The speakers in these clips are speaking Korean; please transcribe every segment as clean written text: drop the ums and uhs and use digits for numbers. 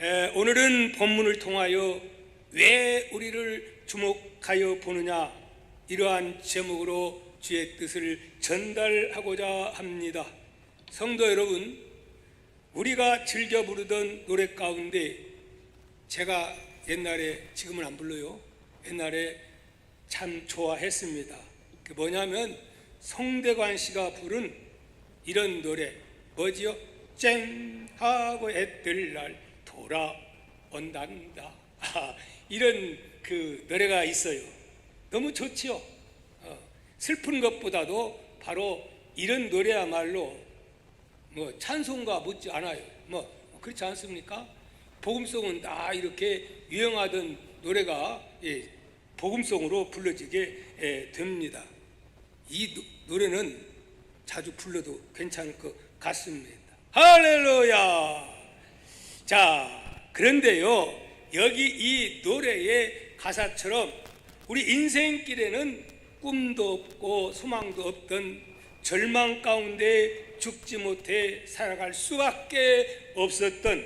오늘은 본문을 통하여 왜 우리를 주목하여 보느냐, 이러한 제목으로 주의 뜻을 전달하고자 합니다. 성도 여러분, 우리가 즐겨 부르던 노래 가운데 제가 옛날에, 지금은 안 불러요, 옛날에 참 좋아했습니다. 그 뭐냐면 송대관 씨가 부른 이런 노래, 뭐지요? 쨍 하고 해 뜰 날 돌아온단다. 이런 그 노래가 있어요. 너무 좋지요. 슬픈 것보다도 바로 이런 노래야말로 뭐 찬송가 묻지 않아요. 뭐 그렇지 않습니까? 복음송은 다 이렇게 유행하던 노래가 복음송으로 불러지게 됩니다. 이 노래는 자주 불러도 괜찮을 것 같습니다. 할렐루야. 자, 그런데요, 여기 이 노래의 가사처럼 우리 인생길에는 꿈도 없고 소망도 없던 절망 가운데 죽지 못해 살아갈 수밖에 없었던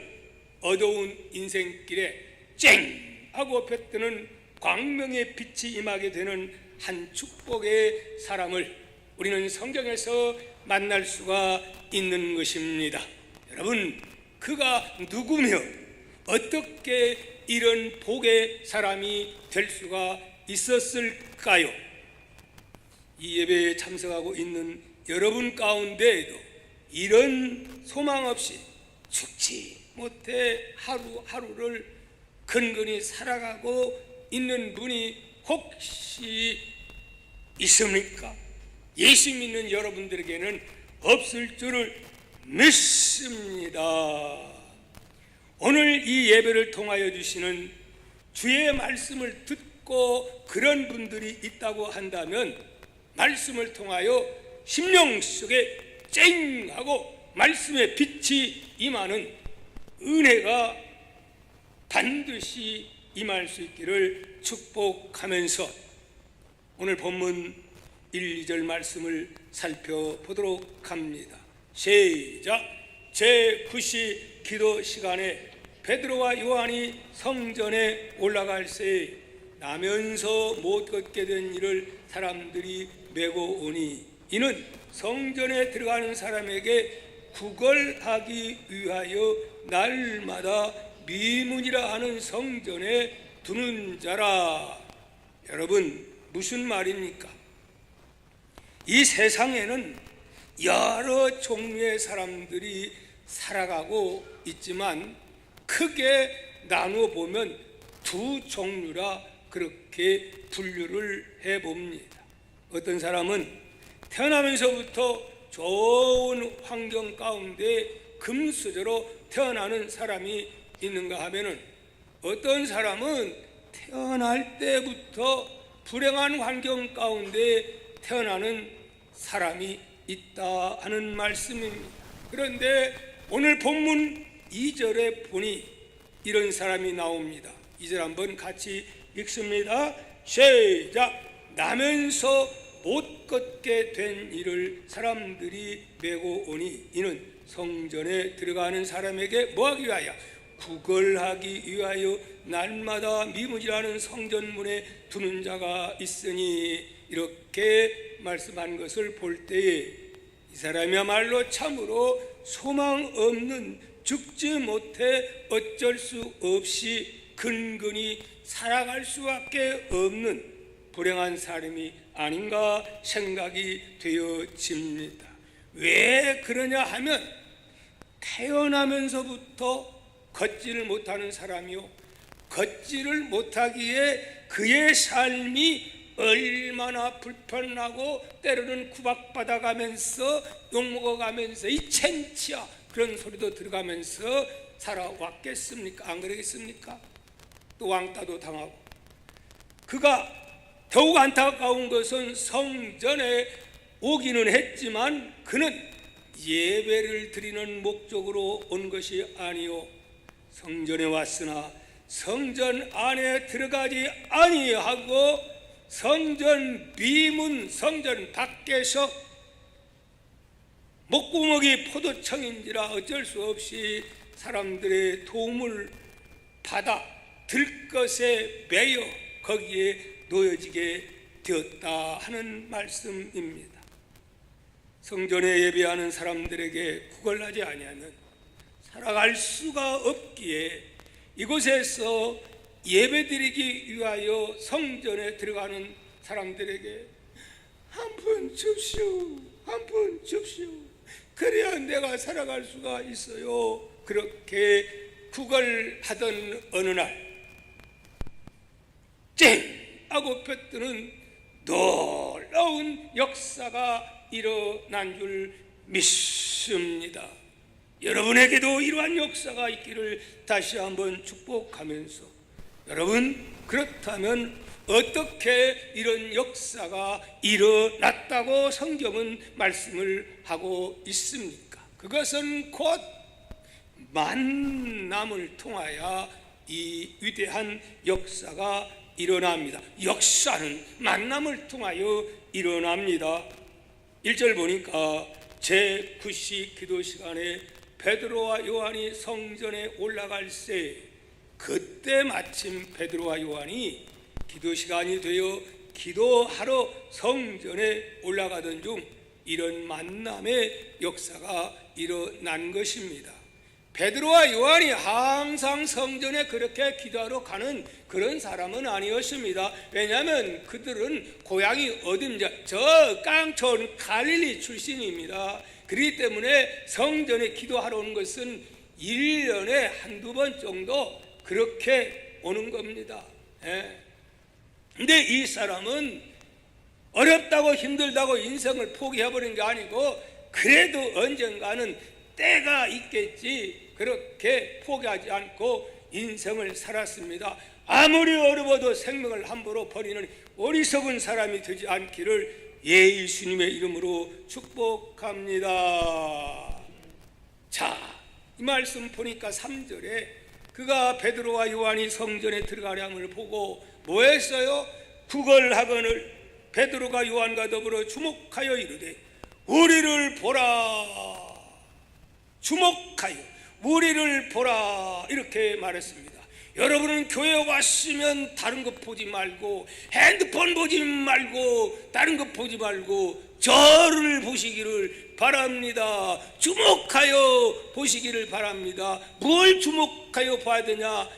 어두운 인생길에 쨍 하고 펴뜨는 광명의 빛이 임하게 되는 한 축복의 사람을 우리는 성경에서 만날 수가 있는 것입니다. 여러분, 그가 누구며 어떻게 이런 복의 사람이 될 수가 있었을까요? 이 예배에 참석하고 있는 여러분 가운데에도 이런 소망 없이 죽지 못해 하루하루를 근근히 살아가고 있는 분이 혹시 있습니까? 예수 믿는 여러분들에게는 없을 줄을 믿습니다. 오늘 이 예배를 통하여 주시는 주의 말씀을 듣고 그런 분들이 있다고 한다면 말씀을 통하여 심령 속에 쨍하고 말씀의 빛이 임하는 은혜가 반드시 임할 수 있기를 축복하면서 오늘 본문 1, 2절 말씀을 살펴보도록 합니다. 시작. 제9시 기도 시간에 베드로와 요한이 성전에 올라갈 새 나면서 못 걷게 된 이를 사람들이 메고 오니 이는 성전에 들어가는 사람에게 구걸하기 위하여 날마다 미문이라 하는 성전에 두는 자라. 여러분, 무슨 말입니까? 이 세상에는 여러 종류의 사람들이 살아가고 있지만 크게 나누어 보면 두 종류라 그렇게 분류를 해봅니다. 어떤 사람은 태어나면서부터 좋은 환경 가운데 금수저로 태어나는 사람이 있는가 하면은 어떤 사람은 태어날 때부터 불행한 환경 가운데 태어나는 사람이 있다 하는 말씀입니다. 그런데 오늘 본문 2절에 보니 이런 사람이 나옵니다. 2절 한번 같이 읽습니다. 시작. 나면서 못 걷게 된 이를 사람들이 메고 오니 이는 성전에 들어가는 사람에게 뭐하기 위하여? 구걸하기 위하여 날마다 미문이라는 성전문에 두는 자가 있으니, 이렇게 말씀한 것을 볼 때에 이 사람이야말로 참으로 소망 없는, 죽지 못해 어쩔 수 없이 근근히 살아갈 수밖에 없는 불행한 사람이 아닌가 생각이 되어집니다. 왜 그러냐 하면 태어나면서부터 걷지를 못하는 사람이요, 걷지를 못하기에 그의 삶이 얼마나 불편하고 때로는 구박받아가면서 욕먹어가면서 이 첸치야 그런 소리도 들어가면서 살아왔겠습니까? 안 그러겠습니까? 또 왕따도 당하고. 그가 더욱 안타까운 것은 성전에 오기는 했지만 그는 예배를 드리는 목적으로 온 것이 아니요, 성전에 왔으나 성전 안에 들어가지 아니하고 성전 미문, 성전 밖에서 목구멍이 포도청인지라 어쩔 수 없이 사람들의 도움을 바다 들것에 매여 거기에 놓여지게 되었다 하는 말씀입니다. 성전에 예배하는 사람들에게 구걸하지 아니하면 살아갈 수가 없기에 이곳에서 예배드리기 위하여 성전에 들어가는 사람들에게 한 푼 줍시오, 한 푼 줍시오, 그래야 내가 살아갈 수가 있어요. 그렇게 구걸하던 어느 날 쨍 하고 펴뜨는 놀라운 역사가 일어난 줄 믿습니다. 여러분에게도 이러한 역사가 있기를 다시 한번 축복하면서, 여러분 그렇다면 어떻게 이런 역사가 일어났다고 성경은 말씀을 하고 있습니까? 그것은 곧 만남을 통하여 이 위대한 역사가 일어납니다. 역사는 만남을 통하여 일어납니다. 1절 보니까 제9시 기도 시간에 베드로와 요한이 성전에 올라갈 새, 그때 마침 베드로와 요한이 기도 시간이 되어 기도하러 성전에 올라가던 중 이런 만남의 역사가 일어난 것입니다. 베드로와 요한이 항상 성전에 그렇게 기도하러 가는 그런 사람은 아니었습니다. 왜냐하면 그들은 고향이 어딘지 저 깡촌 갈릴리 출신입니다. 그렇기 때문에 성전에 기도하러 오는 것은 1년에 한두 번 정도 그렇게 오는 겁니다. 근데 이 사람은 어렵다고 힘들다고 인생을 포기해버린 게 아니고 그래도 언젠가는 때가 있겠지, 그렇게 포기하지 않고 인생을 살았습니다. 아무리 어려워도 생명을 함부로 버리는 어리석은 사람이 되지 않기를 예수님의 이름으로 축복합니다. 자, 이 말씀 보니까 3절에 그가 베드로와 요한이 성전에 들어가량을 보고 뭐 했어요? 구걸하거늘 베드로가 요한과 더불어 주목하여 이르되 우리를 보라, 주목하여 우리를 보라, 이렇게 말했습니다. 여러분은 교회 왔으면 다른 것 보지 말고 핸드폰 보지 말고 다른 것 보지 말고 저를 보시기를 바랍니다. 주목하여 보시기를 바랍니다. 뭘 주목하여 봐야 되냐?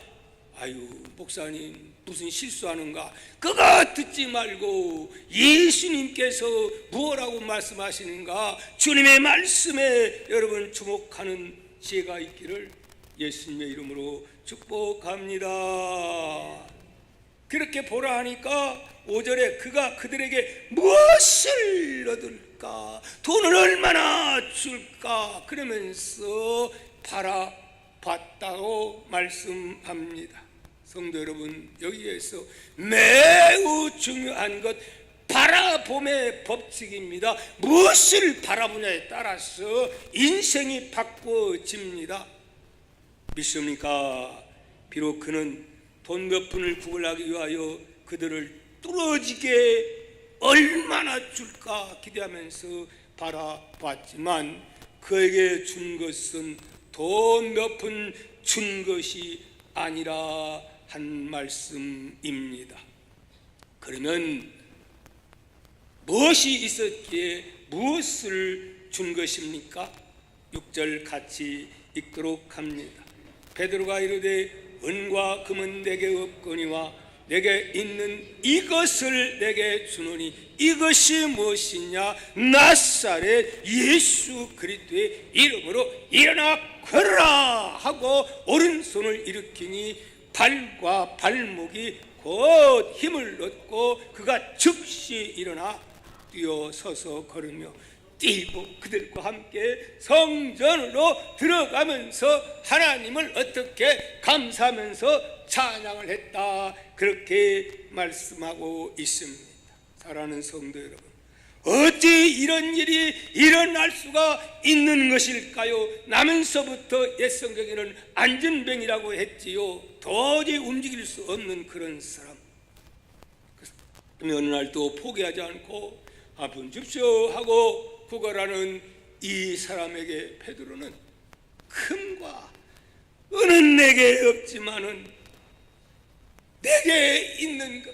아유, 목사님 무슨 실수하는가? 그거 듣지 말고 예수님께서 무엇라고 말씀하시는가? 주님의 말씀에 여러분 주목하는 지혜가 있기를 예수님의 이름으로 축복합니다. 그렇게 보라 하니까 5절에 그가 그들에게 무엇을 얻을까? 돈을 얼마나 줄까? 그러면서 바라봤다고 말씀합니다. 성도 여러분, 여기에서 매우 중요한 것 바라봄의 법칙입니다. 무엇을 바라보냐에 따라서 인생이 바꿔집니다. 믿습니까? 비록 그는 돈 몇 푼을 구걸하기 위하여 그들을 뚫어지게 얼마나 줄까 기대하면서 바라봤지만 그에게 준 것은 돈 몇 푼 준 것이 아니라 한 말씀입니다. 그러면 무엇이 있었기에 무엇을 준 것입니까? 6절 같이 읽도록 합니다. 베드로가 이르되 은과 금은 내게 없거니와 내게 있는 이것을 내게 주노니 이것이 무엇이냐? 나사렛 예수 그리스도의 이름으로 일어나 걸어라 하고 오른손을 일으키니 발과 발목이 곧 힘을 얻고 그가 즉시 일어나 뛰어서서 걸으며 뛰고 그들과 함께 성전으로 들어가면서 하나님을 어떻게 감사하면서 찬양을 했다, 그렇게 말씀하고 있습니다. 사랑하는 성도 여러분, 어찌 이런 일이 일어날 수가 있는 것일까요? 나면서부터 옛 성경에는 안전병이라고 했지요. 도저히 움직일 수 없는 그런 사람. 어느 날 또 포기하지 않고 한 푼 줍시오 하고 구걸하는 이 사람에게 베드로는 금과 은은 내게 없지만은 내게 있는 것,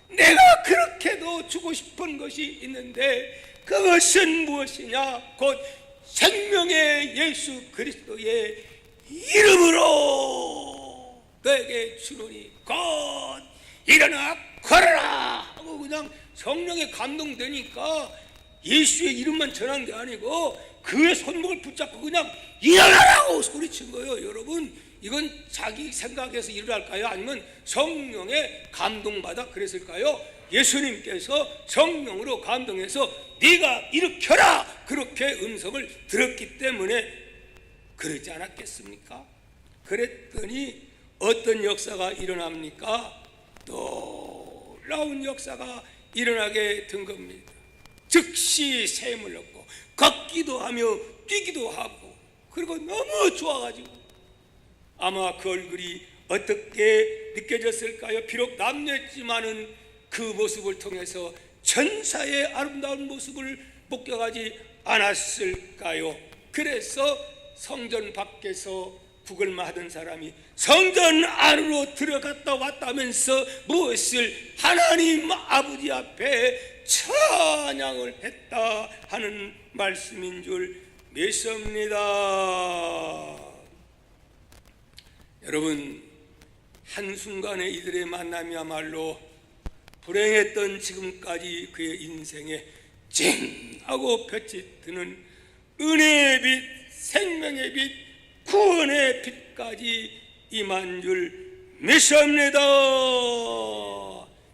내가 그렇게도 주고 싶은 것이 있는데 그것은 무엇이냐? 곧 생명의 예수 그리스도의 이름으로 너에게 주노니 곧 일어나 걸어라 하고 그냥 성령에 감동되니까 예수의 이름만 전한 게 아니고 그의 손목을 붙잡고 그냥 일어나라고 소리친 거예요. 여러분, 이건 자기 생각에서 일어날까요? 아니면 성령에 감동받아 그랬을까요? 예수님께서 성령으로 감동해서 네가 일으켜라 그렇게 음성을 들었기 때문에 그러지 않았겠습니까? 그랬더니 어떤 역사가 일어납니까? 놀라운 역사가 일어나게 된 겁니다. 즉시 샘을 얻고 걷기도 하며 뛰기도 하고, 그리고 너무 좋아가지고 아마 그 얼굴이 어떻게 느껴졌을까요? 비록 남녀였지만은 그 모습을 통해서 천사의 아름다운 모습을 목격하지 않았을까요? 그래서 성전 밖에서 구걸만 하던 사람이 성전 안으로 들어갔다 왔다면서 무엇을 하나님 아버지 앞에 찬양을 했다 하는 말씀인 줄 믿습니다. 여러분, 한순간에 이들의 만남이야말로 불행했던 지금까지 그의 인생에 쨍하고 빛이 드는 은혜의 빛, 생명의 빛, 구원의 빛까지 임한 줄 믿습니다.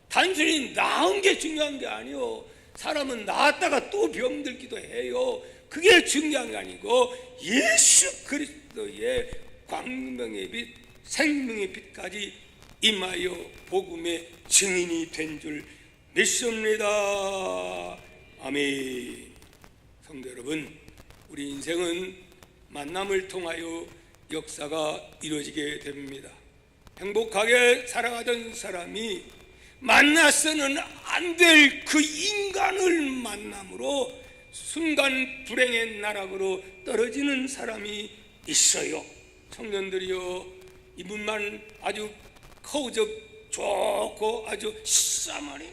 단순히 나은 게 중요한 게 아니요, 사람은 나았다가 또 병들기도 해요. 그게 중요한 게 아니고 예수 그리스도의 광명의 빛, 생명의 빛까지 임하여 복음의 증인이 된 줄 믿습니다. 아멘. 성도 여러분, 우리 인생은 만남을 통하여 역사가 이루어지게 됩니다. 행복하게 살아가던 사람이 만나서는 안 될 그 인간을 만남으로 순간 불행의 나락으로 떨어지는 사람이 있어요. 청년들이요, 이분만 아주 커우적 좋고 아주 싸마리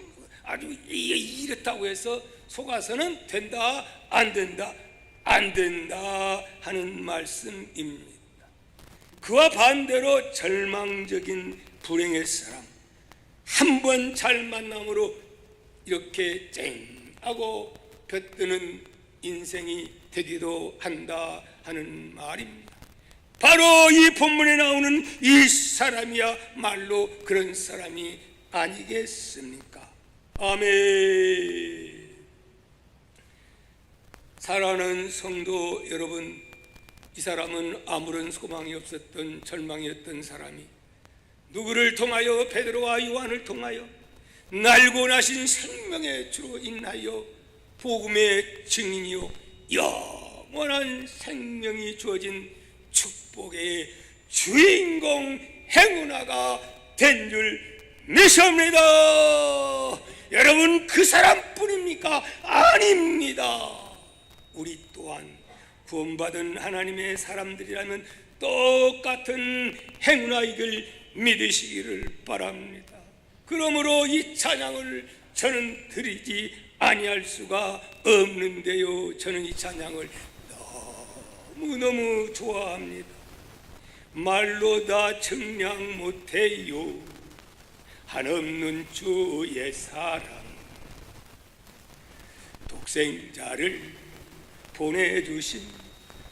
아주 이렇다고 해서 속아서는 된다 안 된다 안 된다 하는 말씀입니다. 그와 반대로 절망적인 불행의 사람, 한 번 잘 만남으로 이렇게 쨍하고 볕드는 인생이 되기도 한다 하는 말입니다. 바로 이 본문에 나오는 이 사람이야말로 그런 사람이 아니겠습니까? 아멘. 사랑하는 성도 여러분, 이 사람은 아무런 소망이 없었던 절망이었던 사람이 누구를 통하여, 베드로와 요한을 통하여 날고 나신 생명의 주로 인하여 복음의 증인이요 영원한 생명이 주어진 축복의 주인공 행운아가 된 줄 믿습니다. 여러분, 그 사람뿐입니까? 아닙니다. 우리 또한 구원받은 하나님의 사람들이라면 똑같은 행운아이길 믿으시기를 바랍니다. 그러므로 이 찬양을 저는 드리지 아니할 수가 없는데요, 저는 이 찬양을 너무너무 좋아합니다. 말로 다 증량 못해요, 한없는 주의 사랑, 독생자를 보내주신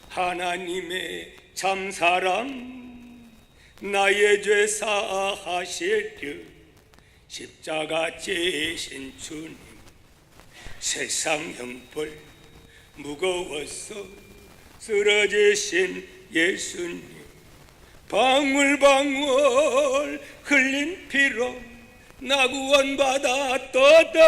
하나님의 참사랑, 나의 죄 사하시려 십자가 지신 주님, 세상 형벌 무거워서 쓰러지신 예수님, 방울방울 흘린 피로 나 구원받았도다.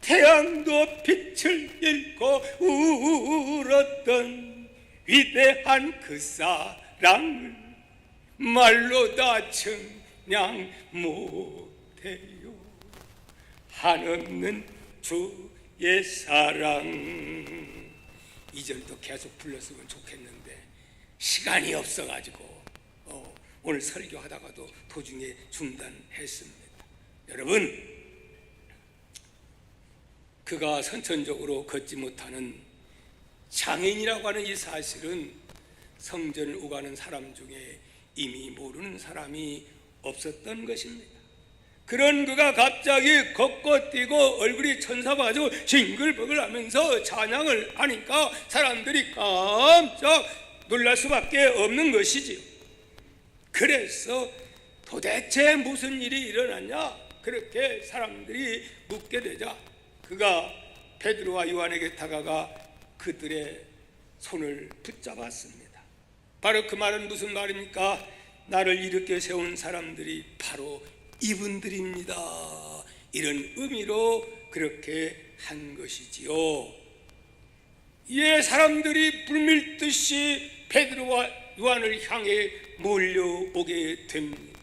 태양도 빛을 잃고 울었던 위대한 그 사랑을 말로 다 증량 못해요. 한없는 주의 사랑. 이 절도 계속 불렀으면 좋겠는데 시간이 없어가지고 오늘 설교하다가도 도중에 중단했습니다. 여러분, 그가 선천적으로 걷지 못하는 장애인이라고 하는 이 사실은 성전을 오가는 사람 중에 이미 모르는 사람이 없었던 것입니다. 그런 그가 갑자기 걷고 뛰고 얼굴이 천사가 가지고 싱글벙글 하면서 찬양을 하니까 사람들이 깜짝 놀랄 수밖에 없는 것이지요. 그래서 도대체 무슨 일이 일어났냐, 그렇게 사람들이 묻게 되자 그가 베드로와 요한에게 다가가 그들의 손을 붙잡았습니다. 바로 그 말은 무슨 말입니까? 나를 일으켜 세운 사람들이 바로 이분들입니다. 이런 의미로 그렇게 한 것이지요. 이에 사람들이 불밀듯이 베드로와 요한을 향해 몰려오게 됩니다.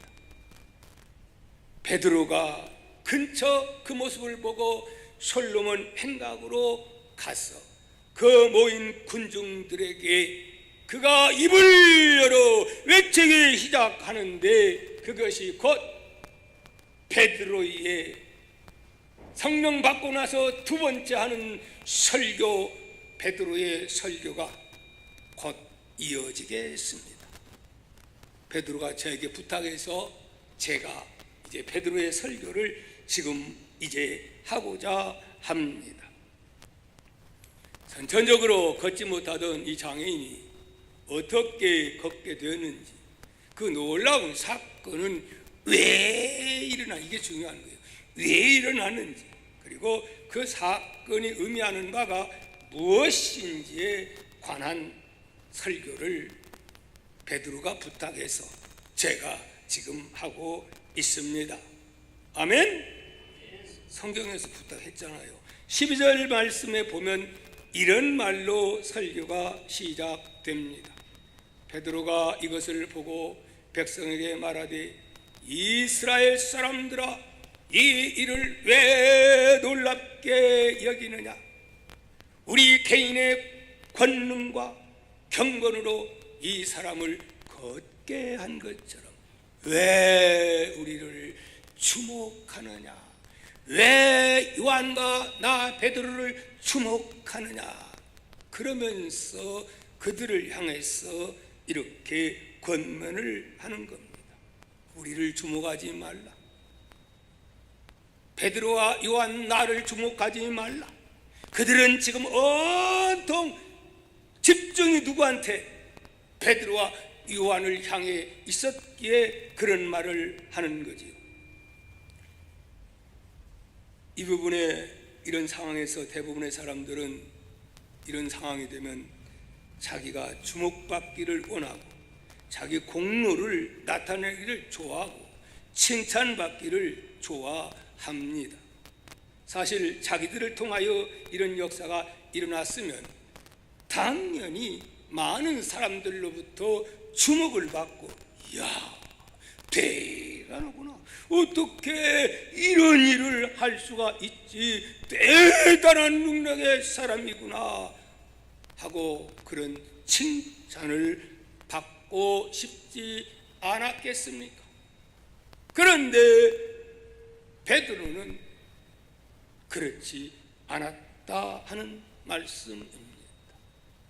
베드로가 근처 그 모습을 보고 솔로몬 행각으로 가서 그 모인 군중들에게 그가 입을 열어 외치기 시작하는데 그것이 곧 베드로의 성령 받고 나서 두 번째 하는 설교, 베드로의 설교가 곧 이어지게 했습니다. 베드로가 저에게 부탁해서 제가 이제 베드로의 설교를 지금 이제 하고자 합니다. 선천적으로 걷지 못하던 이 장애인이 어떻게 걷게 되었는지, 그 놀라운 사건은 왜 이게 중요한 거예요. 왜 일어났는지, 그리고 그 사건이 의미하는 바가 무엇인지에 관한 설교를 베드로가 부탁해서 제가 지금 하고 있습니다. 아멘. 성경에서 부탁했잖아요. 12절 말씀에 보면 이런 말로 설교가 시작됩니다. 베드로가 이것을 보고 백성에게 말하되 이스라엘 사람들아, 이 일을 왜 놀랍게 여기느냐? 우리 개인의 권능과 경건으로 이 사람을 걷게 한 것처럼 왜 우리를 주목하느냐? 왜 요한과 나 베드로를 주목하느냐? 그러면서 그들을 향해서 이렇게 권면을 하는 겁니다. 우리를 주목하지 말라. 베드로와 요한 나를 주목하지 말라. 그들은 지금 온통 집중이 누구한테? 베드로와 요한을 향해 있었기에 그런 말을 하는 거지요. 이 부분에 이런 상황에서 대부분의 사람들은 이런 상황이 되면 자기가 주목받기를 원하고 자기 공로를 나타내기를 좋아하고 칭찬받기를 좋아합니다. 사실 자기들을 통하여 이런 역사가 일어났으면 당연히 많은 사람들로부터 주목을 받고, 이야, 대단하구나, 어떻게 이런 일을 할 수가 있지, 대단한 능력의 사람이구나 하고 그런 칭찬을 받고 싶지 않았겠습니까? 그런데 베드로는 그렇지 않았다 하는 말씀입니다.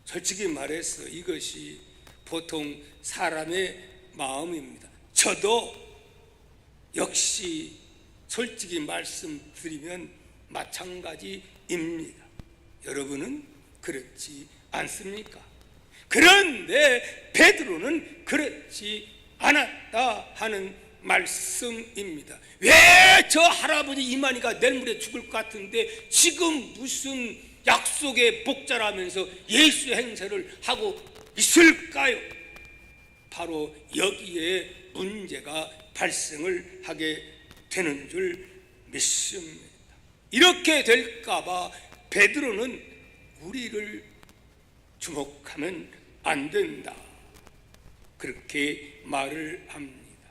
솔직히 말해서 이것이 보통 사람의 마음입니다. 저도 역시 솔직히 말씀드리면 마찬가지입니다. 여러분은 그렇지 않습니까? 그런데 베드로는 그렇지 않았다 하는 말씀입니다. 왜 저 할아버지 이만희가 내일 모레 죽을 것 같은데 지금 무슨 약속의 복자라면서 예수 행세를 하고 있을까요? 바로 여기에 문제가 발생을 하게 되는 줄 믿습니다. 이렇게 될까봐 베드로는 우리를 주목하면 안 된다, 그렇게 말을 합니다.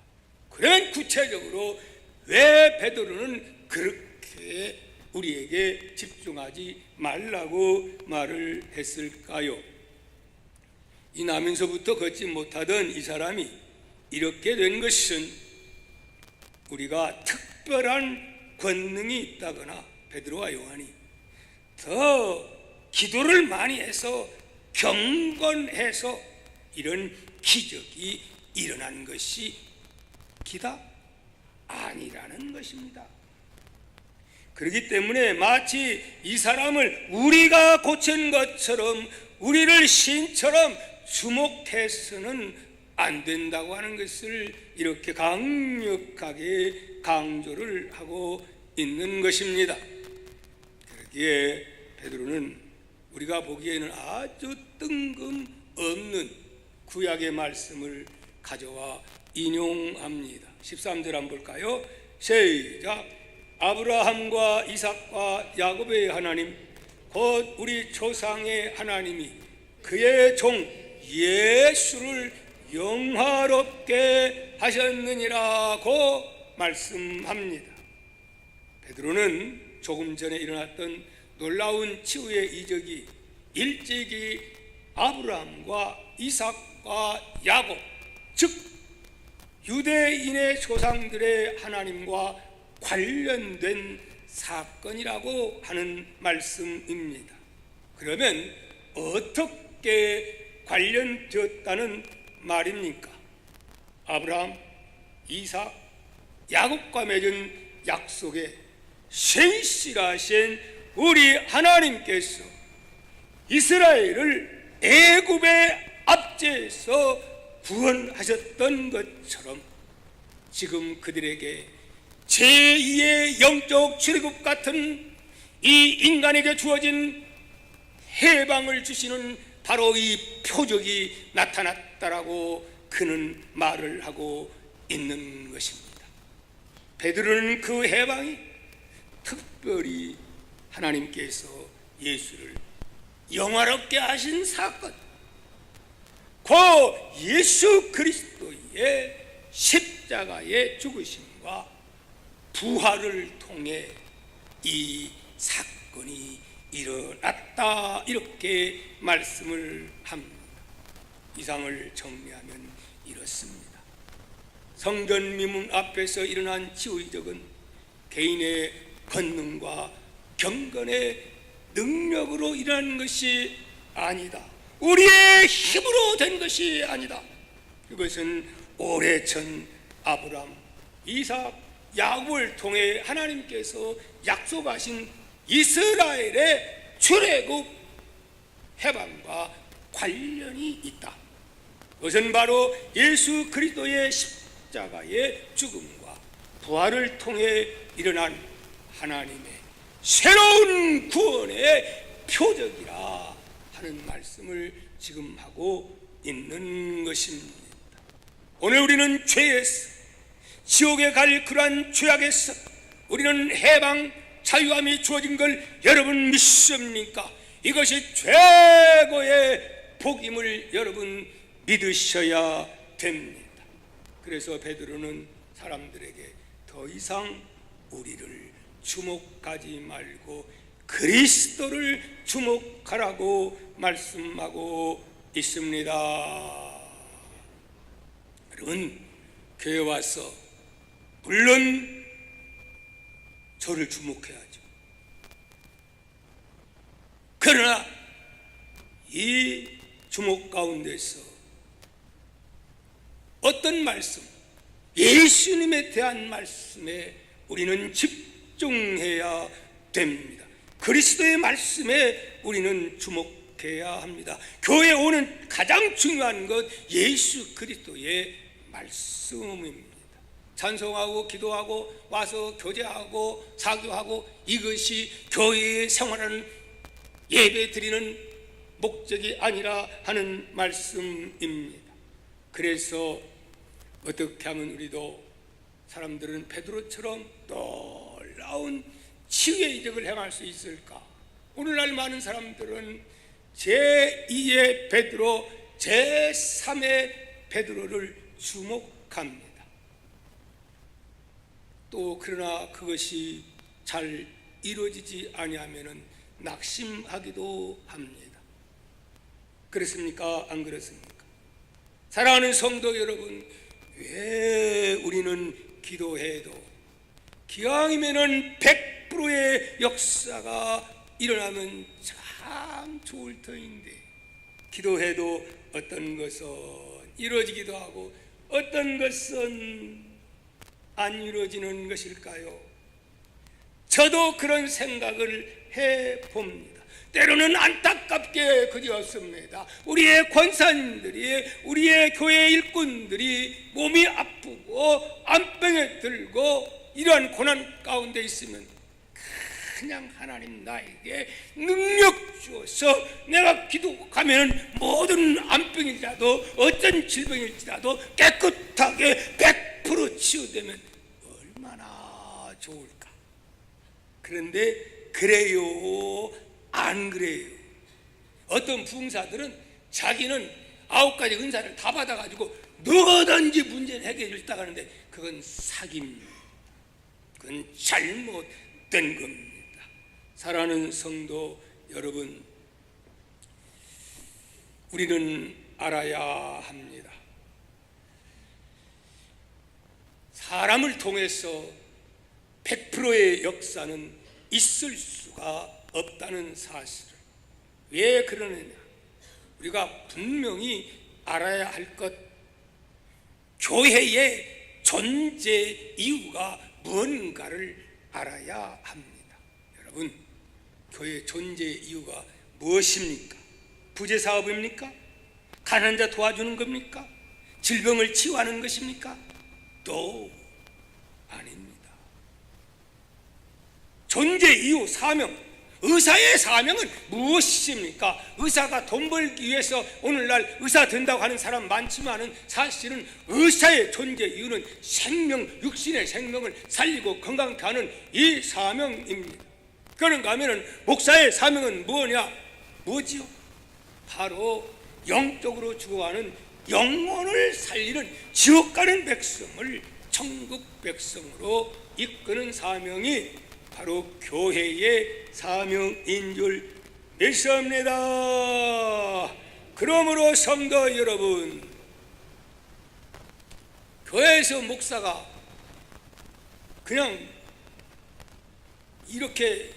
그러면 구체적으로 왜 베드로는 그렇게 우리에게 집중하지 말라고 말을 했을까요? 이 나면서부터 걷지 못하던 이 사람이 이렇게 된 것은 우리가 특별한 권능이 있다거나 베드로와 요한이 더 기도를 많이 해서 경건해서 이런 기적이 일어난 것이 기다 아니라는 것입니다. 그렇기 때문에 마치 이 사람을 우리가 고친 것처럼 우리를 신처럼 주목해서는 안 된다고 하는 것을 이렇게 강력하게 강조를 하고 있는 것입니다. 그러기에 베드로는 우리가 보기에는 아주 뜬금없는 구약의 말씀을 가져와 인용합니다. 13절 한번 볼까요? 시작. 아브라함과 이삭과 야곱의 하나님 곧 우리 조상의 하나님이 그의 종 예수를 영화롭게 하셨느니라고 말씀합니다. 베드로는 조금 전에 일어났던 놀라운 치유의 이적이 일찍이 아브라함과 이삭과 야곱, 즉 유대인의 조상들의 하나님과 관련된 사건이라고 하는 말씀입니다. 그러면 어떻게 관련되었다는 말입니까? 아브라함, 이삭, 야곱과 맺은 약속에 신실하신 우리 하나님께서 이스라엘을 애굽의 압제에서 구원하셨던 것처럼 지금 그들에게 제2의 영적 출애굽 같은 이 인간에게 주어진 해방을 주시는 바로 이 표적이 나타났다라고 그는 말을 하고 있는 것입니다. 베드로는 그 해방이 특별히 하나님께서 예수를 영화롭게 하신 사건, 그 예수 그리스도의 십자가의 죽으심과 부활을 통해 이 사건이 일어났다, 이렇게 말씀을 합니다. 이상을 정리하면 이렇습니다. 성전 미문 앞에서 일어난 치유이적은 개인의 권능과 경건의 능력으로 일어난 것이 아니다. 우리의 힘으로 된 것이 아니다. 그것은 오래전 아브라함, 이삭, 야곱을 통해 하나님께서 약속하신 이스라엘의 출애굽 해방과 관련이 있다. 그것은 바로 예수 그리스도의 십자가의 죽음과 부활을 통해 일어난 하나님의 새로운 구원의 표적이라 하는 말씀을 지금 하고 있는 것입니다. 오늘 우리는 죄에서 지옥에 갈 그러한 죄악에서 우리는 해방, 자유함이 주어진 걸 여러분 믿습니까? 이것이 최고의 복임을 여러분 믿으셔야 됩니다. 그래서 베드로는 사람들에게 더 이상 우리를 주목하지 말고 그리스도를 주목하라고 말씀하고 있습니다. 여러분, 교회 와서 물론 저를 주목해야죠. 그러나 이 주목 가운데서 어떤 말씀, 예수님에 대한 말씀에 우리는 집중해야 됩니다. 그리스도의 말씀에 우리는 주목해야 합니다. 교회에 오는 가장 중요한 것 예수 그리스도의 말씀입니다. 찬송하고 기도하고 와서 교제하고 사교하고 이것이 교회의 생활하는 예배 드리는 목적이 아니라 하는 말씀입니다. 그래서 어떻게 하면 우리도 사람들은 베드로처럼 놀라운 치유의 이적을 행할 수 있을까? 오늘날 많은 사람들은 제2의 베드로, 제3의 베드로를 주목합니다. 또 그러나 그것이 잘 이루어지지 아니하면은 낙심하기도 합니다. 그렇습니까? 안 그렇습니까? 사랑하는 성도 여러분, 왜 우리는 기도해도 기왕이면은 100%의 역사가 일어나면 참 좋을 터인데, 기도해도 어떤 것은 이루어지기도 하고 어떤 것은 안 이루어지는 것일까요? 저도 그런 생각을 해봅니다. 때로는 안타깝게 그리웠습니다. 우리의 권사님들이, 우리의 교회 일꾼들이 몸이 아프고 안병에 들고 이러한 고난 가운데 있으면 그냥 하나님 나에게 능력 주어서 내가 기도하면 모든 안병일지라도 어떤 질병일지라도 깨끗하게 100% 치유되면 얼마나 좋을까. 그런데 그래요, 안 그래요? 어떤 부흥사들은 자기는 9가지 은사를 다 받아가지고 누구든지 문제를 해결해 주겠다고 하는데 그건 사기입니다. 그건 잘못된 겁니다. 사랑하는 성도 여러분, 우리는 알아야 합니다. 사람을 통해서 100%의 역사는 있을 수가 없다는 사실을. 왜 그러느냐? 우리가 분명히 알아야 할 것, 교회의 존재 이유가 뭔가를 알아야 합니다. 여러분, 교회의 존재 이유가 무엇입니까? 부재사업입니까? 가난한 자 도와주는 겁니까? 질병을 치유하는 것입니까? 또 아닙니다. 존재 이유, 사명, 의사의 사명은 무엇입니까? 의사가 돈 벌기 위해서 오늘날 의사 된다고 하는 사람 많지만은 사실은 의사의 존재 이유는 생명, 육신의 생명을 살리고 건강케 하는 이 사명입니다. 그런가 하면은 목사의 사명은 뭐지요? 바로 영적으로 죽어가는 영혼을 살리는 지옥 가는 백성을 천국 백성으로 이끄는 사명이 바로 교회의 사명인 줄 믿습니다. 그러므로 성도 여러분, 교회에서 목사가 그냥 이렇게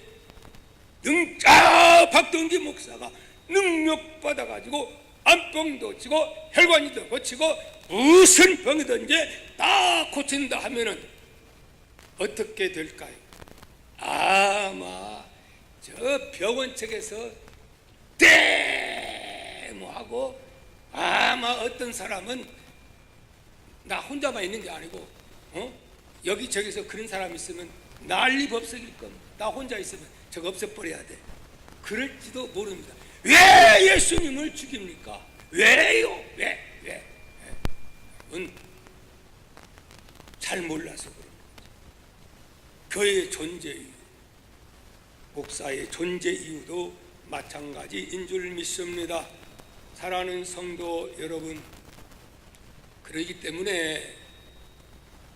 박동기 목사가 능력 받아가지고 안병도 치고 혈관이도 고치고 무슨 병이든지 다 고친다 하면은 어떻게 될까요? 아마 저 병원 측에서 데모하고 아마 어떤 사람은 나 혼자만 있는 게 아니고 여기저기서 그런 사람 있으면 난리 법석일 겁니다. 나 혼자 있으면 저거 없애버려야 돼. 그럴지도 모릅니다. 왜 예수님을 죽입니까? 왜요? 왜? 잘 몰라서 그런 거죠. 교회의 존재 이유, 목사의 존재 이유도 마찬가지인 줄 믿습니다. 사랑하는 성도 여러분, 그러기 때문에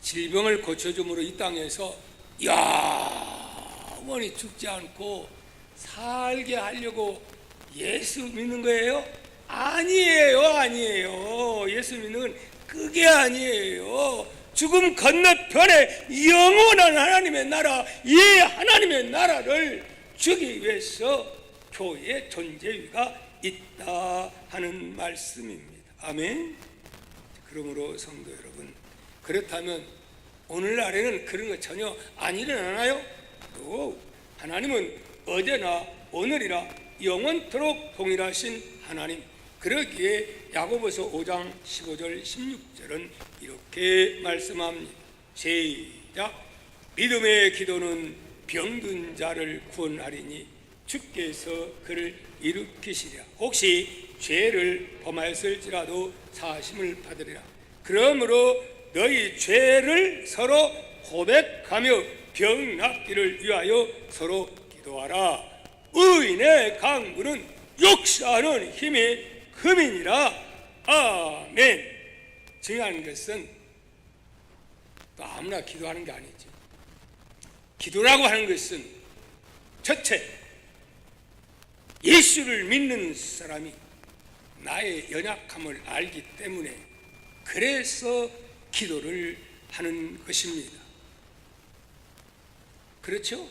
질병을 고쳐줌으로 이 땅에서 영원히 죽지 않고 살게 하려고 예수 믿는 거예요? 아니에요. 예수 믿는 건 그게 아니에요. 죽음 건너편에 영원한 하나님의 나라, 이 하나님의 나라를 주기 위해서 교회의 존재가 있다 하는 말씀입니다. 아멘. 그러므로 성도 여러분, 그렇다면 오늘날에는 그런 거 전혀 안 일어나나요? 또 하나님은 어제나 오늘이라 영원토록 동일하신 하나님. 그러기에 야고보서 5장 15절 16절은 이렇게 말씀합니다. 시작. 믿음의 기도는 병든 자를 구원하리니 주께서 그를 일으키시리라. 혹시 죄를 범하였을지라도 사하심을 받으리라. 그러므로 너희 죄를 서로 고백하며 병 낫기를 위하여 서로 기도하라. 의인의 강구는 역사하는 힘이 금이니라. 아멘. 중요한 것은 또 아무나 기도하는 게 아니죠. 기도라고 하는 것은 첫째, 예수를 믿는 사람이 나의 연약함을 알기 때문에 그래서 기도를 하는 것입니다. 그렇죠?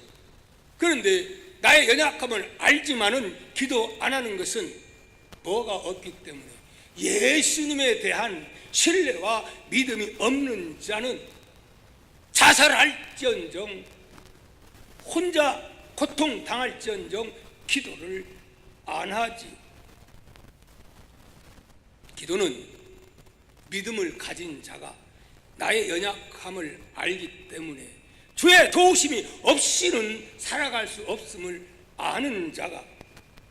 그런데 나의 연약함을 알지만은 기도 안 하는 것은 뭐가 없기 때문에 예수님에 대한 신뢰와 믿음이 없는 자는 자살할지언정 혼자 고통당할지언정 기도를 안 하지. 기도는 믿음을 가진 자가 나의 연약함을 알기 때문에 주의 도우심이 없이는 살아갈 수 없음을 아는 자가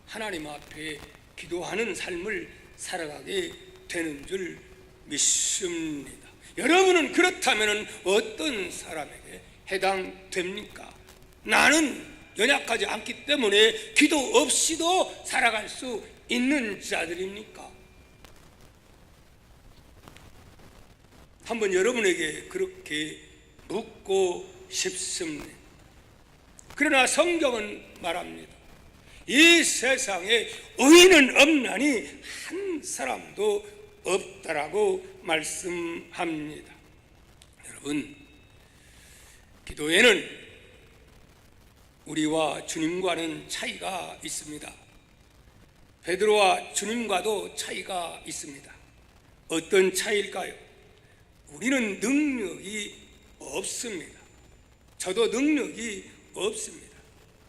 하나님 앞에 기도하는 삶을 살아가게 되는 줄 믿습니다. 여러분은 그렇다면 어떤 사람에게 해당됩니까? 나는 연약하지 않기 때문에 기도 없이도 살아갈 수 있는 자들입니까? 한번 여러분에게 그렇게 묻고 싶습니다. 그러나 성경은 말합니다. 이 세상에 의인은 없나니 한 사람도 없다라고 말씀합니다. 여러분, 기도에는 우리와 주님과는 차이가 있습니다. 베드로와 주님과도 차이가 있습니다. 어떤 차이일까요? 우리는 능력이 없습니다. 저도 능력이 없습니다.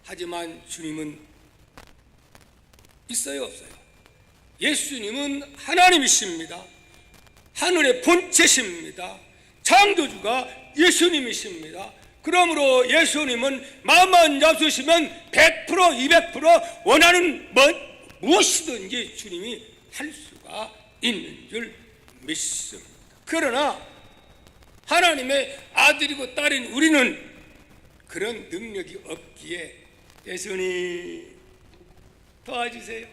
하지만 주님은 있어요, 없어요? 예수님은 하나님이십니다. 하늘의 본체십니다. 창조주가 예수님이십니다. 그러므로 예수님은 마음만 잡수시면 100% 200% 원하는 무엇이든지 주님이 할 수가 있는 줄 믿습니다. 그러나 하나님의 아들이고 딸인 우리는 그런 능력이 없기에 예수님 도와주세요.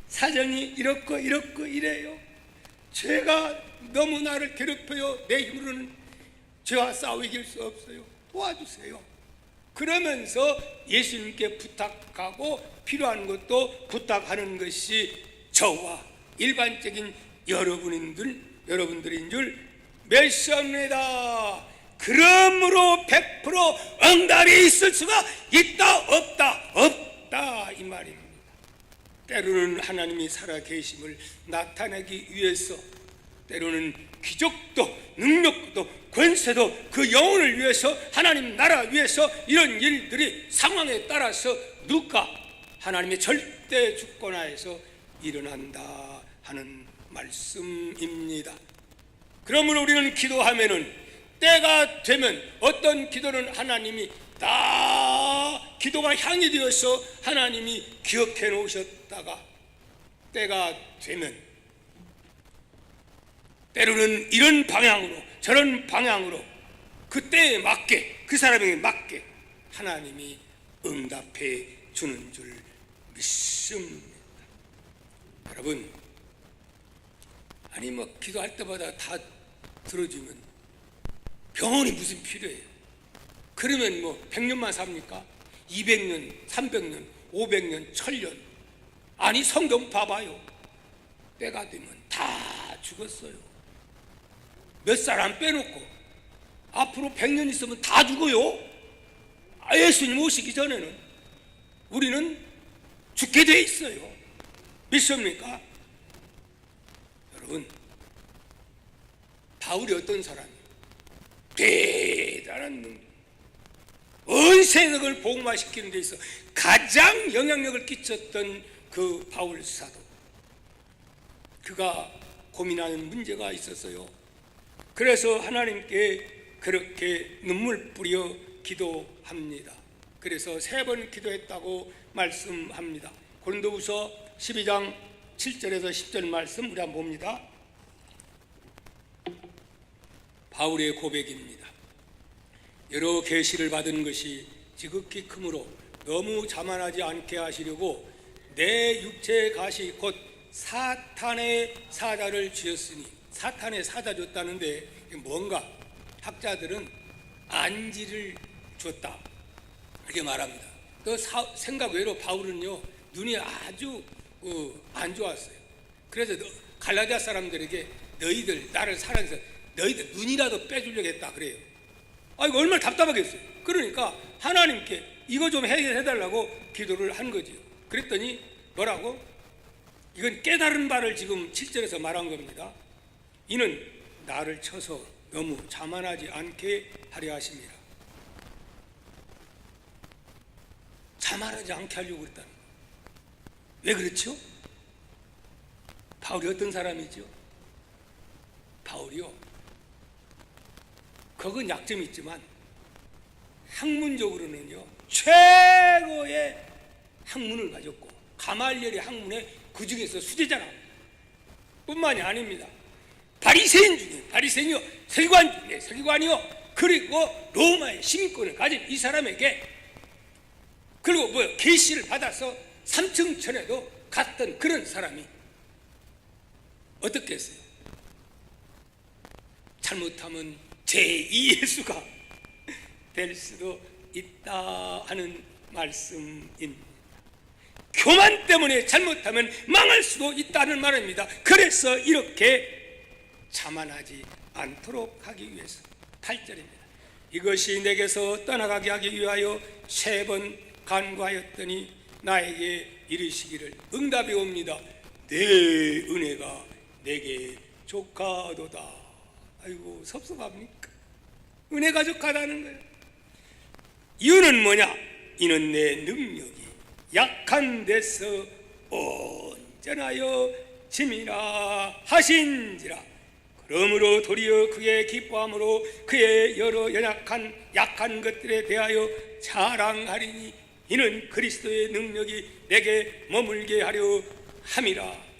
사정이 이렇고 이래요. 죄가 너무 나를 괴롭혀요. 내 힘으로는 죄와 싸워 이길 수 없어요. 도와주세요. 그러면서 예수님께 부탁하고 필요한 것도 부탁하는 것이 저와 일반적인 여러분들인 줄 믿습니다. 그러므로 100% 응답이 있을 수가 있다 없다 이 말입니다. 때로는 하나님이 살아계심을 나타내기 위해서, 때로는 기적도 능력도 권세도 그 영혼을 위해서, 하나님 나라 위해서 이런 일들이 상황에 따라서 누가 하나님의 절대 주권하에서 일어난다 하는 말씀입니다. 그러므로 우리는 기도하면은 때가 되면 어떤 기도는 하나님이 다 기도가 향이 되어서 하나님이 기억해 놓으셨다가 때가 되면 때로는 이런 방향으로 저런 방향으로 그때에 맞게 그 사람에게 맞게 하나님이 응답해 주는 줄 믿습니다. 여러분, 아니 기도할 때마다 다 들어주면 병원이 무슨 필요해요? 그러면 100년만 삽니까? 200년, 300년, 500년, 1000년. 아니 성경 봐봐요. 때가 되면 다 죽었어요. 몇 사람 빼놓고 앞으로 100년 있으면 다 죽어요. 예수님 오시기 전에는 우리는 죽게 돼 있어요. 믿습니까? 여러분, 바울이 어떤 사람이에요? 대단한 능력, 온 세상을 복음화시키는 데 있어 가장 영향력을 끼쳤던 그 바울 사도, 그가 고민하는 문제가 있었어요. 그래서 하나님께 그렇게 눈물 뿌려 기도합니다. 그래서 3번 기도했다고 말씀합니다. 고린도후서 12장 7절에서 10절 말씀 우리 한번 봅니다. 바울의 고백입니다. 여러 계시를 받은 것이 지극히 크므로 너무 자만하지 않게 하시려고 내 육체의 가시 곧 사탄의 사자를 쥐었으니, 사탄의 사자 줬다는데 뭔가 학자들은 안지를 줬다 이렇게 말합니다. 또 생각 외로 바울은요 눈이 아주 안 좋았어요. 그래서 갈라디아 사람들에게 너희들 나를 사랑해서 너희들 눈이라도 빼주려고 했다 그래요. 이거 얼마나 답답하겠어요. 그러니까 하나님께 이거 좀 해달라고 기도를 한 거지요. 그랬더니 뭐라고? 이건 깨달은 바를 지금 7절에서 말한 겁니다. 이는 나를 쳐서 너무 자만하지 않게 하려 하십니다. 자만하지 않게 하려고 했다는 거예요. 왜 그렇죠? 바울이 어떤 사람이죠? 바울이요, 그건 약점이 있지만 학문적으로는요 최고의 학문을 가졌고, 가말리엘의 학문에 그 중에서 수제자라 뿐만이 아닙니다. 바리새인 중에 바리새인이요, 서기관 중에 서기관이요, 그리고 로마의 시민권을 가진 이 사람에게, 그리고 계시를 받아서 삼층천에도 갔던 그런 사람이 어떻게 했어요? 잘못하면 제2 예수가 될 수도 있다 하는 말씀입니다. 교만 때문에 잘못하면 망할 수도 있다는 말입니다. 그래서 이렇게 자만하지 않도록 하기 위해서 8절입니다. 이것이 내게서 떠나가게 하기 위하여 3번 간구하였더니 나에게 이르시기를, 응답이 옵니다. 내 은혜가 내게 족하도다. 아이고 섭섭합니까? 은혜가 족하다는 거예요. 이유는 뭐냐? 이는 내 능력이 약한 데서 온전하여 짐이라 하신지라. 그러므로 도리어 그의 기뻐함으로 그의 여러 약한 것들에 대하여 자랑하리니 이는 그리스도의 능력이 내게 머물게 하려 함이라.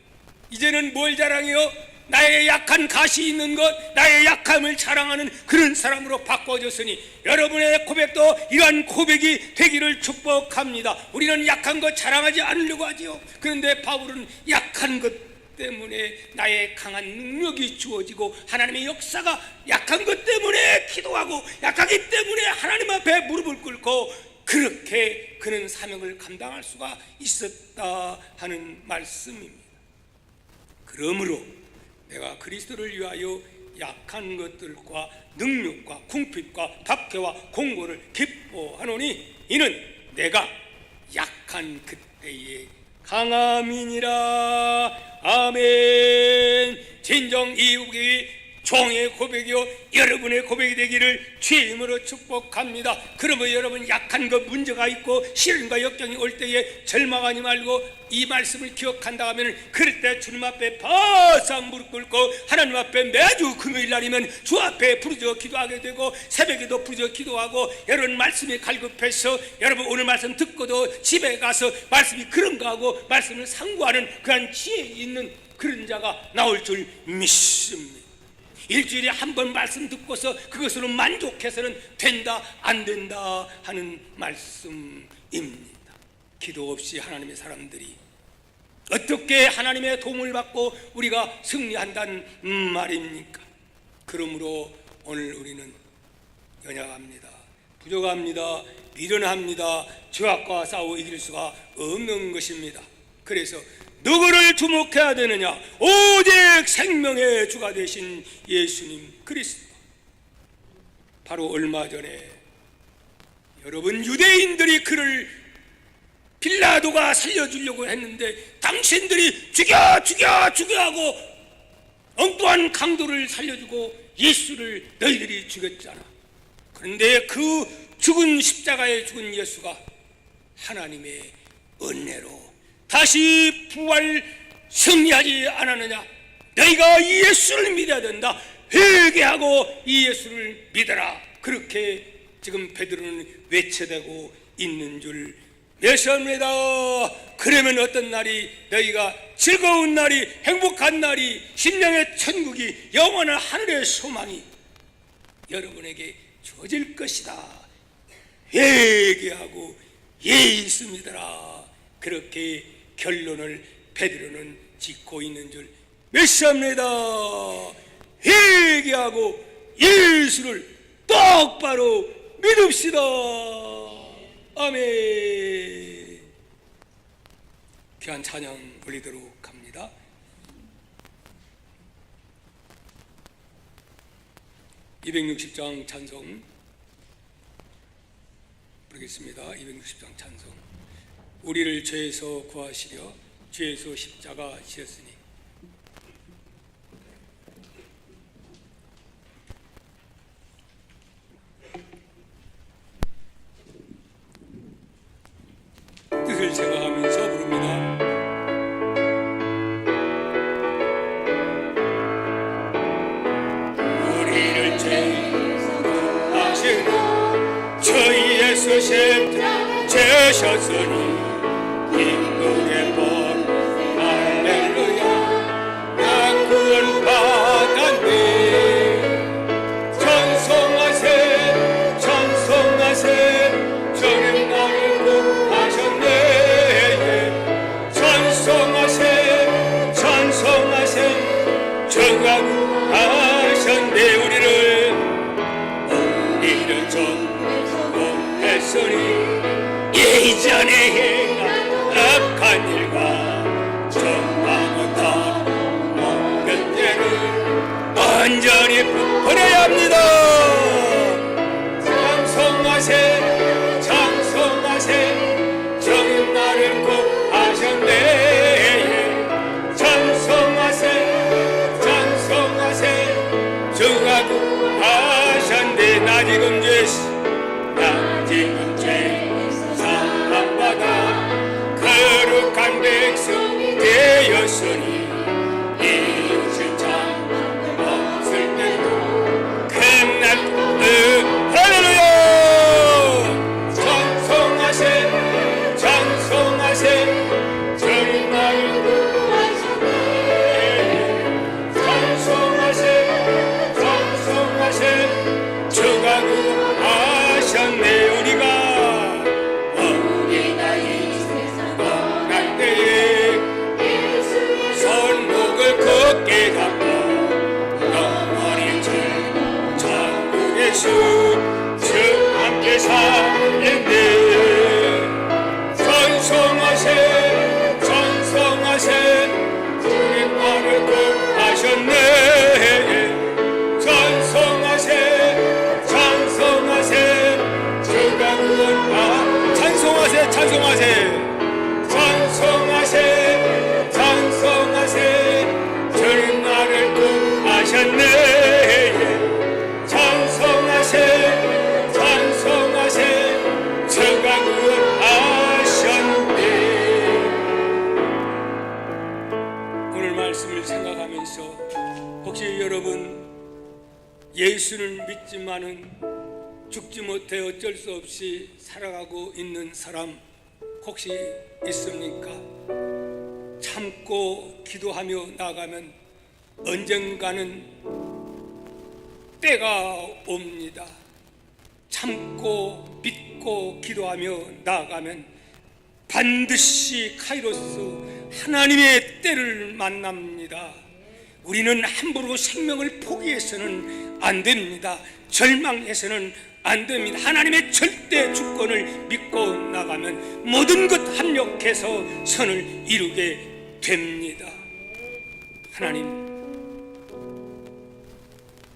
이제는 뭘 자랑해요? 나의 약한 가시 있는 것, 나의 약함을 자랑하는 그런 사람으로 바꿔줬으니 여러분의 고백도 이러한 고백이 되기를 축복합니다. 우리는 약한 것 자랑하지 않으려고 하지요. 그런데 바울은 약한 것 때문에 나의 강한 능력이 주어지고, 하나님의 역사가 약한 것 때문에 기도하고, 약하기 때문에 하나님 앞에 무릎을 꿇고, 그렇게 그는 사명을 감당할 수가 있었다 하는 말씀입니다. 그러므로 내가 그리스도를 위하여 약한 것들과 능력과 궁핍과 박해와 공고를 기뻐하노니 이는 내가 약한 그때의 강함이니라. 아멘. 진정 이 고백이 종의 고백이요 여러분의 고백이 되기를 주임으로 축복합니다. 그러면 여러분 약한 것 문제가 있고 시련과 역경이 올 때에 절망하지 말고 이 말씀을 기억한다 하면, 그럴 때 주님 앞에 바싹 무릎 꿇고 하나님 앞에 매주 금요일 날이면 주 앞에 부르짖어 기도하게 되고, 새벽에도 부르짖어 기도하고, 여러분 말씀이 갈급해서 여러분 오늘 말씀 듣고도 집에 가서 말씀이 그런가 하고 말씀을 상고하는 그런 지혜 있는 그런 자가 나올 줄 믿습니다. 일주일에 한 번 말씀 듣고서 그것으로 만족해서는 된다 안 된다 하는 말씀입니다. 기도 없이 하나님의 사람들이 어떻게 하나님의 도움을 받고 우리가 승리한다는 말입니까? 그러므로 오늘 우리는 연약합니다, 부족합니다, 미련합니다. 죄악과 싸워 이길 수가 없는 것입니다. 그래서 누구를 주목해야 되느냐? 오직 생명의 주가 되신 예수님 그리스도. 바로 얼마 전에 여러분 유대인들이 그를 빌라도가 살려주려고 했는데 당신들이 죽여 하고 엉뚱한 강도를 살려주고 예수를 너희들이 죽였잖아. 그런데 그 죽은 십자가에 죽은 예수가 하나님의 은혜로 다시 부활 승리하지 않았느냐? 너희가 이 예수를 믿어야 된다. 회개하고 이 예수를 믿어라. 그렇게 지금 베드로는 외쳐대고 있는 줄 믿습니다. 그러면 어떤 날이 너희가 즐거운 날이, 행복한 날이, 심령의 천국이, 영원한 하늘의 소망이 여러분에게 주어질 것이다. 회개하고 예수 믿어라. 그렇게 결론을 베드로는 짓고 있는 줄 믿습니다. 회개하고 예수를 똑바로 믿읍시다. 아멘. 귀한 찬양 올리도록 합니다. 260장 찬송 부르겠습니다. 260장 찬송. 우리를 죄에서 구하시려 죄에서 십자가 지었으니. 뜻을 생각하면서 부릅니다. 우리를 죄에서 구하시려 죄에서 십자가 지셨으니 기쁨의 복 할렐루야 나 구원 받았네. 찬송하세 찬송하세 주님 나를 구하셨네. 찬송하세 찬송하세 주가 구하셨네. 우리를 전도했으니 이전에 행한 악한 일과 정황은 다 없는 죄를 완전히 버려야 합니다. 찬송하세 찬송하세 주님 나를 구하셨네. 찬송하세 찬송하세 주가 구하셨네. 나 지금 죄 사함받아 거룩한 백성 되었으니 이웃을 참 없을 때도 큰날 할렐루야. 찬송하세 찬송하세 주님 나를 구하셨네. 찬송하세 찬송하세 주가 구하셨네. 우리가 이 세상 떠날 때에 손목을 굳게 잡고 영원히 천국의 주 함께 살겠네. 찬송하세 찬송하세 주님 나를 구하셨네. 찬송하세 찬송하세 주가 구원받 찬송하세 찬송하세 찬송하세 찬송하세 주님 나를 구하셨네. 찬송하세 찬송하세 주가 구원하셨네. 오늘 말씀을 생각하면서 혹시 여러분 예수는 믿지만은 죽지 못해 어쩔 수 없이 살아가고 있는 사람 혹시 있습니까? 참고 기도하며 나가면 언젠가는 때가 옵니다. 참고 믿고 기도하며 나가면 반드시 카이로스 하나님의 때를 만납니다. 우리는 함부로 생명을 포기해서는 안 됩니다. 절망해서는 안 됩니다. 하나님의 절대 주권을 믿고 나가면 모든 것 합력해서 선을 이루게 됩니다. 하나님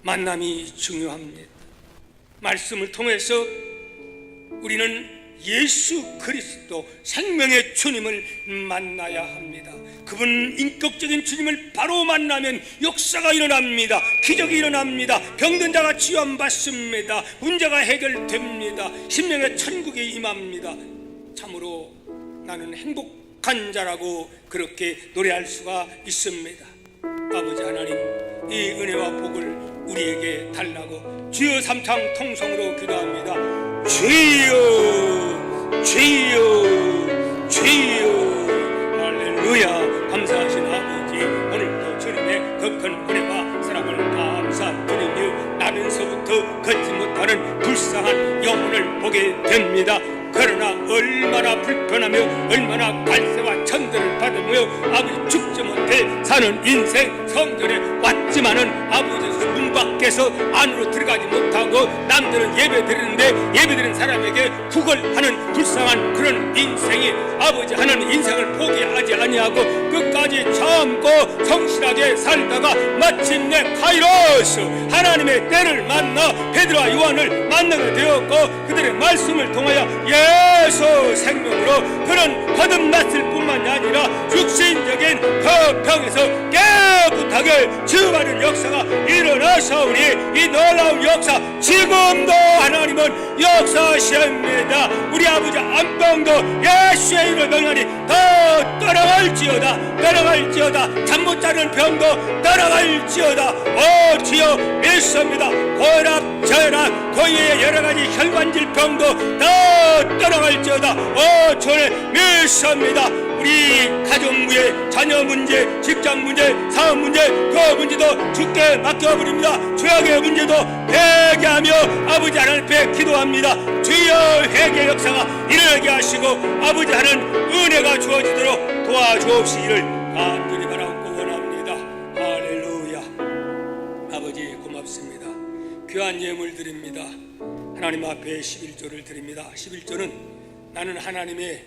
만남이 중요합니다. 말씀을 통해서 우리는 예수 그리스도 생명의 주님을 만나야 합니다. 그분 인격적인 주님을 바로 만나면 역사가 일어납니다. 기적이 일어납니다. 병든 자가 치유받습니다. 문제가 해결됩니다. 심령의 천국이 임합니다. 참으로 나는 행복한 자라고 그렇게 노래할 수가 있습니다. 아버지 하나님, 이 은혜와 복을 우리에게 달라고 주여 삼창 통성으로 기도합니다. 주여 주여 주여 할렐루야. 감사하신 아버지, 오늘도 주님의 더 큰 은혜와 사랑을 감사드리며 나면서부터 걷지 못하는 불쌍한 영혼을 보게 됩니다. 그러나 얼마나 불편하며 얼마나 갈세와 천대를 받으며 아버지 죽지 못해 사는 인생 성전에 왔지만은 아버지 문 밖에서 안으로 들어가지 못하고 남들은 예배드리는데 예배드리는 사람에게 구걸하는 불쌍한 그런 인생이 아버지 하나님 인생을 포기하지 아니하고 끝까지 참고 성실하게 살다가 마침내 카이로스 하나님의 때를 만나 베드로와 요한을 만나게 되었고 그들의 말씀을 통하여 예수 생명으로 그런 거듭났을 뿐만이 아니라 육신적인 그 병에서 깨끗하게 치유받은 역사가 일어나사오니 이 놀라운 역사 지금도 하나님은 역사하십니다. 우리 아버지 안병도 예수의 이름을 명하니 더 떠나갈지어다 잠 못 자는 병도 떠나갈지어다. 오 주여 믿습니다. 고혈압 저혈압 고유의 여러가지 혈관 질병도 더 떠나갈지어다. 오 주여 믿습니다. 우리 가정 문제, 자녀 문제, 직장 문제, 사업 문제, 그 문제도 주께 맡겨버립니다. 죄악의 문제도 회개하며 아버지 하나님 앞에 기도합니다. 주여 회개 역사가 일어나게 하시고 아버지 하나님 은혜가 주어지도록 도와주옵시기를 간절히 바라고 원합니다. 할렐루야. 아버지 고맙습니다. 귀한 예물 드립니다. 하나님 앞에 11조를 드립니다. 11조는 나는 하나님의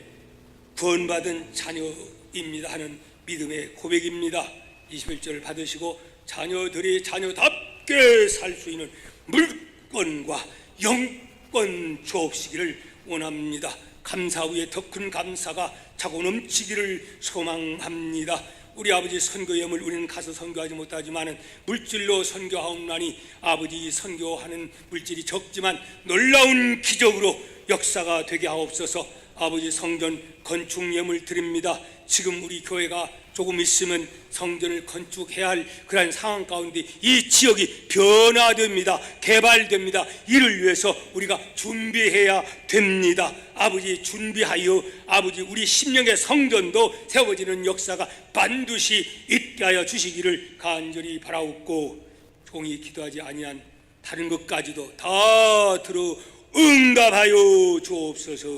구원받은 자녀입니다 하는 믿음의 고백입니다. 21절을 받으시고 자녀들이 자녀답게 살 수 있는 물권과 영권 주옵시기를 원합니다. 감사 후에 더 큰 감사가 차고 넘치기를 소망합니다. 우리 아버지 선교 예물 우리는 가서 선교하지 못하지만 물질로 선교하옵나니 아버지 선교하는 물질이 적지만 놀라운 기적으로 역사가 되게 하옵소서. 아버지 성전 건축 예물 드립니다. 지금 우리 교회가 조금 있으면 성전을 건축해야 할 그런 상황 가운데 이 지역이 변화됩니다. 개발됩니다. 이를 위해서 우리가 준비해야 됩니다. 아버지 준비하여 아버지 우리 심령의 성전도 세워지는 역사가 반드시 있게 하여 주시기를 간절히 바라옵고 종이 기도하지 아니한 다른 것까지도 다 들어 응답하여 주옵소서.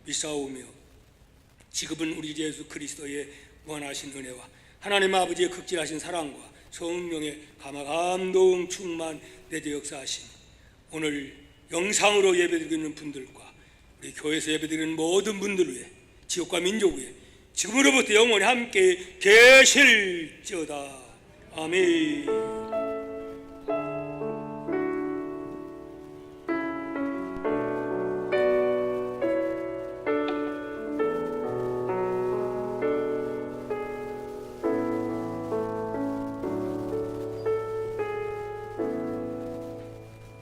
미사오며 지금은 우리 예수 그리스도의 원하신 은혜와 하나님 아버지의 극진하신 사랑과 성령의 감동 충만 내재 역사하신 오늘 영상으로 예배드리고 있는 분들과 우리 교회에서 예배드리는 모든 분들 위해 지역과 민족 위해 지금으로부터 영원히 함께 계실지어다. 아멘.